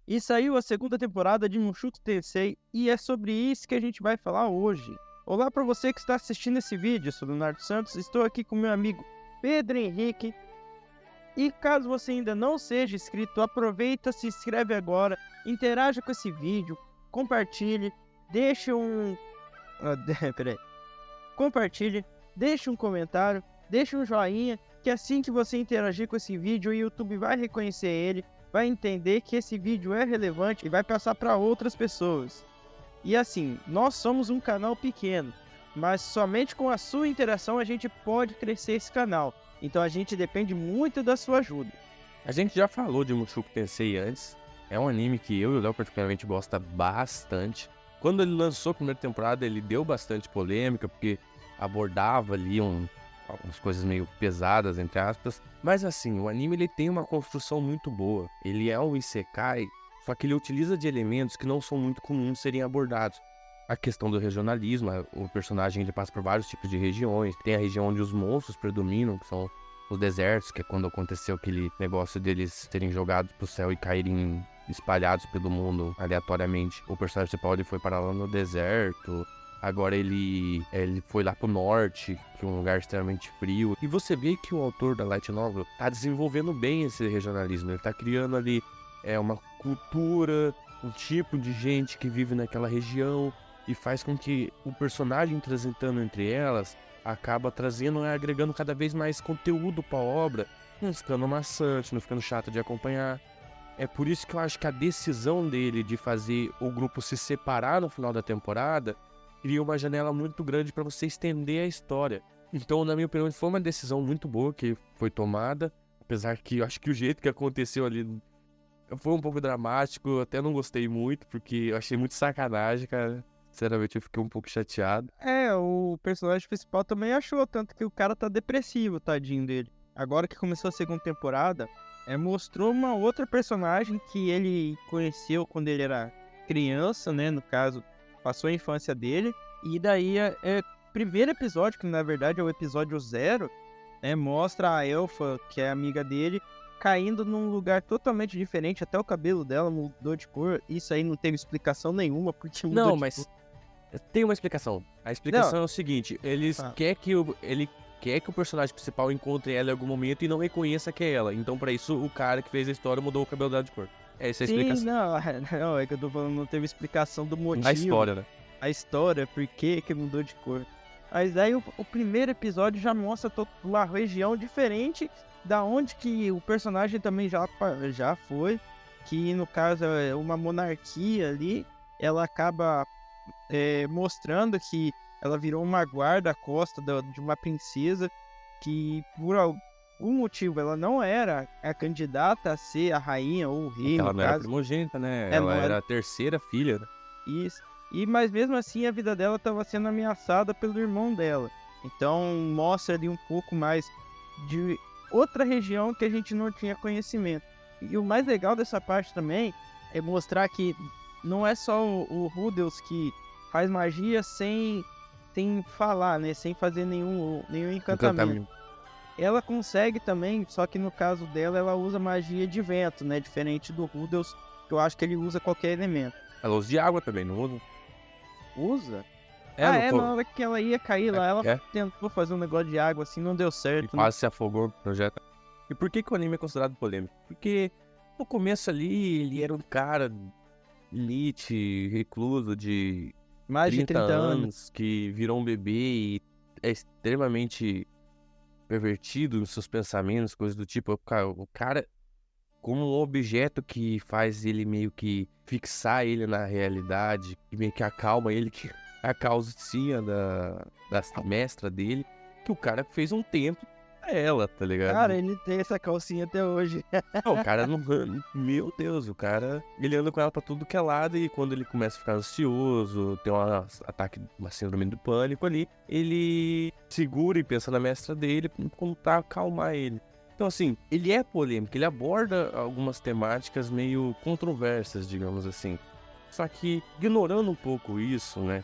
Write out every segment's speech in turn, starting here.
E saiu a segunda temporada de Mushoku Tensei e é sobre isso que a gente vai falar hoje. Olá para você que está assistindo esse vídeo, eu sou Leonardo Santos, estou aqui com meu amigo Pedro Henrique. E caso você ainda não seja inscrito, aproveita, se inscreve agora, interaja com esse vídeo, compartilhe, deixe um... Compartilhe, deixe um comentário, deixe um joinha, que assim que você interagir com esse vídeo, o YouTube vai reconhecer ele, vai entender que esse vídeo é relevante e vai passar para outras pessoas. E assim, nós somos um canal pequeno, mas somente com a sua interação a gente pode crescer esse canal. Então a gente depende muito da sua ajuda. A gente já falou de Mushoku Tensei antes. É um anime que eu e o Léo particularmente gosta bastante. Quando ele lançou a primeira temporada, ele deu bastante polêmica, porque abordava ali algumas coisas meio pesadas, entre aspas. Mas assim, o anime ele tem uma construção muito boa. Ele é um isekai, só que ele utiliza de elementos que não são muito comuns serem abordados. A questão do regionalismo, o personagem ele passa por vários tipos de regiões. Tem a região onde os monstros predominam, que são os desertos, que é quando aconteceu aquele negócio deles serem jogados pro céu e caírem espalhados pelo mundo aleatoriamente. O personagem principal ele foi parar lá no deserto. Agora ele foi lá pro norte, que é um lugar extremamente frio. E você vê que o autor da Light Novel tá desenvolvendo bem esse regionalismo. Ele tá criando ali uma cultura, um tipo de gente que vive naquela região. E faz com que o personagem transitando entre elas acaba trazendo e agregando cada vez mais conteúdo pra obra. Não ficando maçante, não ficando chato de acompanhar. É por isso que eu acho que a decisão dele de fazer o grupo se separar no final da temporada cria uma janela muito grande para você estender a história. Então, na minha opinião, foi uma decisão muito boa que foi tomada. Apesar que eu acho que o jeito que aconteceu ali foi um pouco dramático. Eu até não gostei muito, porque eu achei muito sacanagem, cara. Sinceramente, eu fiquei um pouco chateado. O personagem principal também achou, tanto que o cara tá depressivo, tadinho dele. Agora que começou a segunda temporada, mostrou uma outra personagem que ele conheceu quando ele era criança, né? No caso, passou a infância dele. E daí, primeiro episódio, que na verdade é o episódio 0, né? Mostra a Elfa, que é amiga dele, caindo num lugar totalmente diferente. Até o cabelo dela mudou de cor. Isso aí não teve explicação nenhuma, porque mudou Não, de mas cor. tem uma explicação. A explicação Não. é o seguinte: ele Ah. quer que o personagem principal encontre ela em algum momento e não reconheça que é ela. Então, pra isso, o cara que fez a história mudou o cabelo dela de cor. Essa é a Sim, explicação. não, é que eu tô falando, não teve explicação do motivo. A história, né? A história, por que mudou de cor. Mas aí o primeiro episódio já mostra uma região diferente da onde que o personagem também já foi. Que no caso é uma monarquia ali. Ela acaba mostrando que ela virou uma guarda-costa de uma princesa. Que por algum motivo ela não era a candidata a ser a rainha ou o rei, Ela no não era caso. primogênita, né? Não Ela era a terceira filha, né? Isso. Mas mesmo assim a vida dela estava sendo ameaçada pelo irmão dela. Então mostra ali um pouco mais de outra região que a gente não tinha conhecimento. E o mais legal dessa parte também é mostrar que não é só o Rudels que faz magia sem falar, né? Sem fazer nenhum encantamento. Ela consegue também, só que no caso dela ela usa magia de vento, né? Diferente do Rudels, que eu acho que ele usa qualquer elemento. Ela usa de água também, não usa? Usa? No Na hora que ela ia cair lá, ela É. tentou fazer um negócio de água assim, não deu E certo. Né? quase se afogou no projeto. E por que o anime é considerado polêmico? Porque no começo ali, ele era um cara elite, recluso de Mais de 30 anos. anos, que virou um bebê e é extremamente pervertido nos seus pensamentos, coisas do tipo. O cara, como um objeto que faz ele meio que fixar ele na realidade, que meio que acalma ele, que a calcinha da mestra dele, que o cara fez um tempo pra ela, tá ligado? Cara, ele tem essa calcinha até hoje. Não, o cara não. Meu Deus, o cara. Ele anda com ela pra tudo que é lado e quando ele começa a ficar ansioso, tem um ataque, uma síndrome do pânico ali, ele segura e pensa na mestra dele pra tentar acalmar ele. Então, assim, ele é polêmico, ele aborda algumas temáticas meio controversas, digamos assim. Só que, ignorando um pouco isso, né?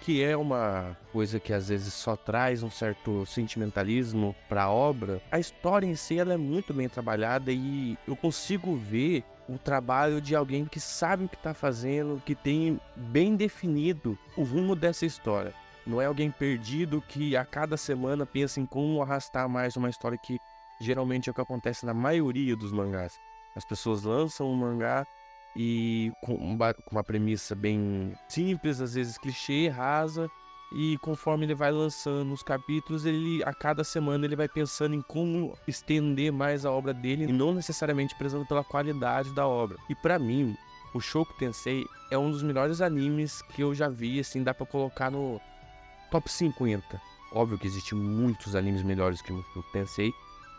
Que é uma coisa que às vezes só traz um certo sentimentalismo pra obra, a história em si ela é muito bem trabalhada e eu consigo ver o trabalho de alguém que sabe o que está fazendo, que tem bem definido o rumo dessa história. Não é alguém perdido que a cada semana pensa em como arrastar mais uma história, que geralmente é o que acontece na maioria dos mangás. As pessoas lançam um mangá e com uma premissa bem simples, às vezes clichê, rasa, e conforme ele vai lançando os capítulos, a cada semana ele vai pensando em como estender mais a obra dele e não necessariamente prezando pela qualidade da obra. E pra mim, o Shoujo Tensei é um dos melhores animes que eu já vi, assim, dá pra colocar no top 50. Óbvio que existem muitos animes melhores que o Shoujo Tensei,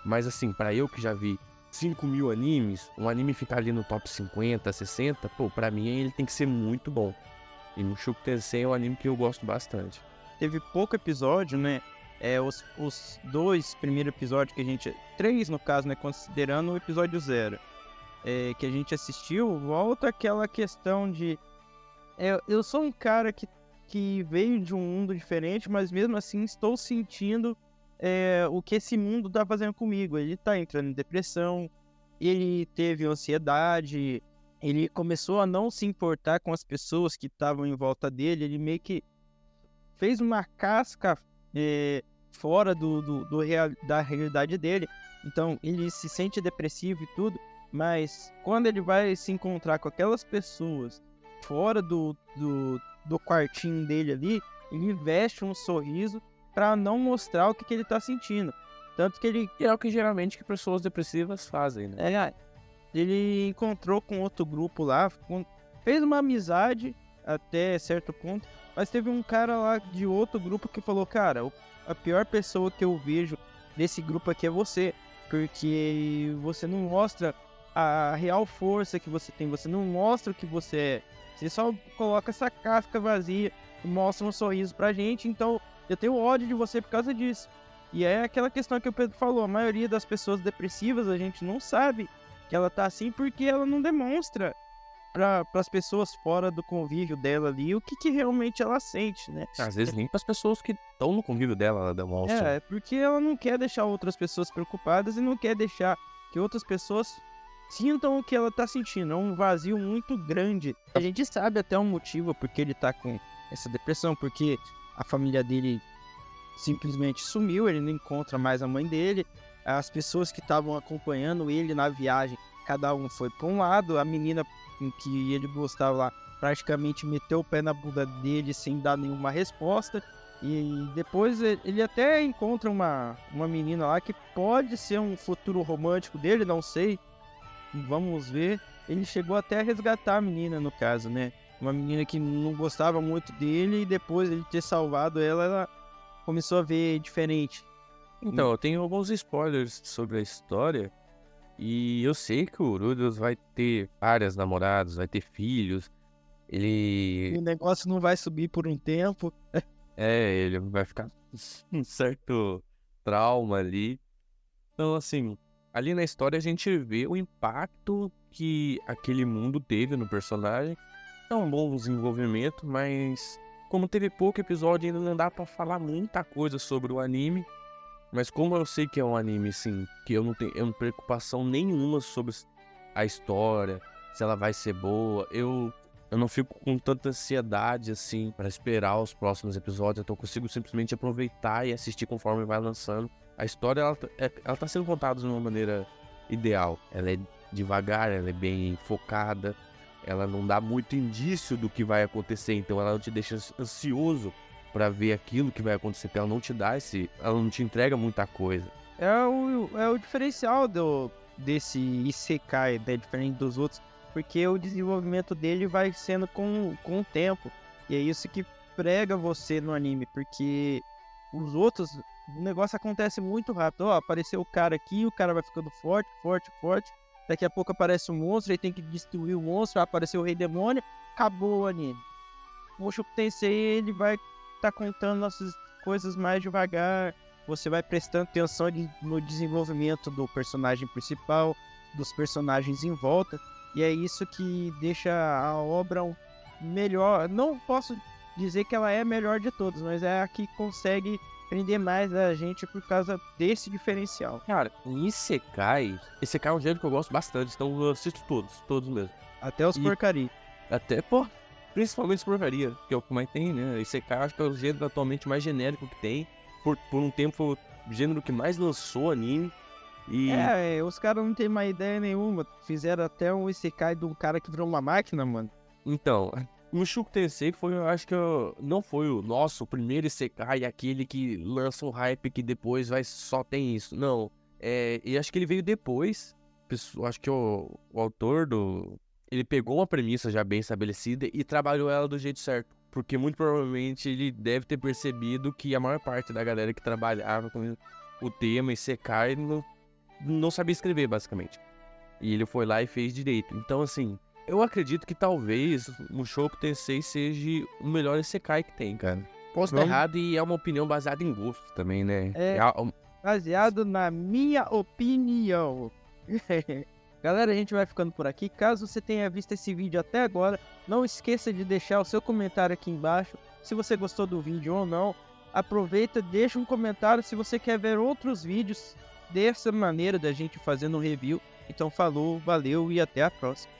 mas assim, pra eu que já vi 5.000 animes, um anime ficar ali no top 50, 60, pô, pra mim ele tem que ser muito bom. E o Shoujo Tensei é um anime que eu gosto bastante. Teve pouco episódio, né? Os 2 primeiros episódios que a gente... 3 no caso, né? Considerando o episódio 0. Que a gente assistiu, volta aquela questão de... eu sou um cara que veio de um mundo diferente, mas mesmo assim estou sentindo o que esse mundo tá fazendo comigo. Ele tá entrando em depressão, ele teve ansiedade, ele começou a não se importar com as pessoas que estavam em volta dele, ele meio que fez uma casca fora da realidade dele. Então ele se sente depressivo e tudo, mas quando ele vai se encontrar com aquelas pessoas fora do quartinho dele ali, ele veste um sorriso para não mostrar o que ele tá sentindo. Tanto que ele... E é o que geralmente que pessoas depressivas fazem, né? Ele encontrou com outro grupo lá, fez uma amizade até certo ponto, mas teve um cara lá de outro grupo que falou: cara, a pior pessoa que eu vejo desse grupo aqui é você, porque você não mostra a real força que você tem, você não mostra o que você é, você só coloca essa casca vazia e mostra um sorriso pra gente, então eu tenho ódio de você por causa disso. E é aquela questão que o Pedro falou, a maioria das pessoas depressivas a gente não sabe que ela tá assim porque ela não demonstra para as pessoas fora do convívio dela ali o que realmente ela sente, né? Às vezes nem para as pessoas que estão no convívio dela ela demonstra. Porque ela não quer deixar outras pessoas preocupadas e não quer deixar que outras pessoas sintam o que ela tá sentindo. É um vazio muito grande. A gente sabe até o motivo porque ele tá com essa depressão, porque a família dele simplesmente sumiu, ele não encontra mais a mãe dele. As pessoas que estavam acompanhando ele na viagem, cada um foi para um lado. A menina em que ele gostava lá praticamente meteu o pé na bunda dele sem dar nenhuma resposta. E depois ele até encontra uma menina lá que pode ser um futuro romântico dele, não sei, vamos ver. Ele chegou até a resgatar a menina, no caso, né? Uma menina que não gostava muito dele, e depois ele ter salvado ela começou a ver diferente. Então, eu tenho alguns spoilers sobre a história, e eu sei que o Rudeus vai ter várias namoradas, vai ter filhos. O negócio não vai subir por um tempo. Ele vai ficar um certo trauma ali. Então, assim, ali na história a gente vê o impacto que aquele mundo teve no personagem. É um bom desenvolvimento, mas como teve pouco episódio, ainda não dá pra falar muita coisa sobre o anime. Mas como eu sei que é um anime, assim, que eu não tenho preocupação nenhuma sobre a história, se ela vai ser boa, eu não fico com tanta ansiedade, assim, pra esperar os próximos episódios. Então eu consigo simplesmente aproveitar e assistir conforme vai lançando. A história, ela tá sendo contada de uma maneira ideal. Ela é devagar, ela é bem focada, ela não dá muito indício do que vai acontecer, então ela não te deixa ansioso pra ver aquilo que vai acontecer, ela não te dá ela não te entrega muita coisa. É o diferencial desse Isekai, né, diferente dos outros, porque o desenvolvimento dele vai sendo com o tempo, e é isso que prega você no anime, porque os outros, o negócio acontece muito rápido. Apareceu o cara aqui, o cara vai ficando forte, daqui a pouco aparece um monstro, aí tem que destruir o monstro, apareceu o Rei Demônio, acabou o anime. O Shoujo Tensei, ele vai tá contando as coisas mais devagar, você vai prestando atenção no desenvolvimento do personagem principal, dos personagens em volta, e é isso que deixa a obra melhor. Não posso dizer que ela é a melhor de todas, mas é a que consegue prender mais a gente por causa desse diferencial. Cara, em Isekai é um gênero que eu gosto bastante, então eu assisto todos mesmo. Até os E- porcaria. Até, pô, principalmente as porcaria, que é o que mais tem, né? Isekai eu acho que é o gênero atualmente mais genérico que tem. Por um tempo foi o gênero que mais lançou anime. E Os caras não tem mais ideia nenhuma. Fizeram até um Isekai de um cara que virou uma máquina, mano. então, o Mushoku Tensei foi, eu acho que não foi o nosso primeiro Isekai, aquele que lança um hype que depois só tem isso. Não, e acho que ele veio depois. Acho que o autor ele pegou uma premissa já bem estabelecida e trabalhou ela do jeito certo. Porque muito provavelmente ele deve ter percebido que a maior parte da galera que trabalhava com o tema Isekai não sabia escrever, basicamente. E ele foi lá e fez direito. Então, assim, eu acredito que talvez o Mushoku Tensei seja o melhor Isekai que tem, cara. Posso estar Vamos- errado e é uma opinião baseada em gosto também, né? É. Baseado na minha opinião. Galera, a gente vai ficando por aqui. Caso você tenha visto esse vídeo até agora, não esqueça de deixar o seu comentário aqui embaixo. Se você gostou do vídeo ou não, aproveita, deixa um comentário se você quer ver outros vídeos dessa maneira da gente fazendo um review. Então falou, valeu e até a próxima.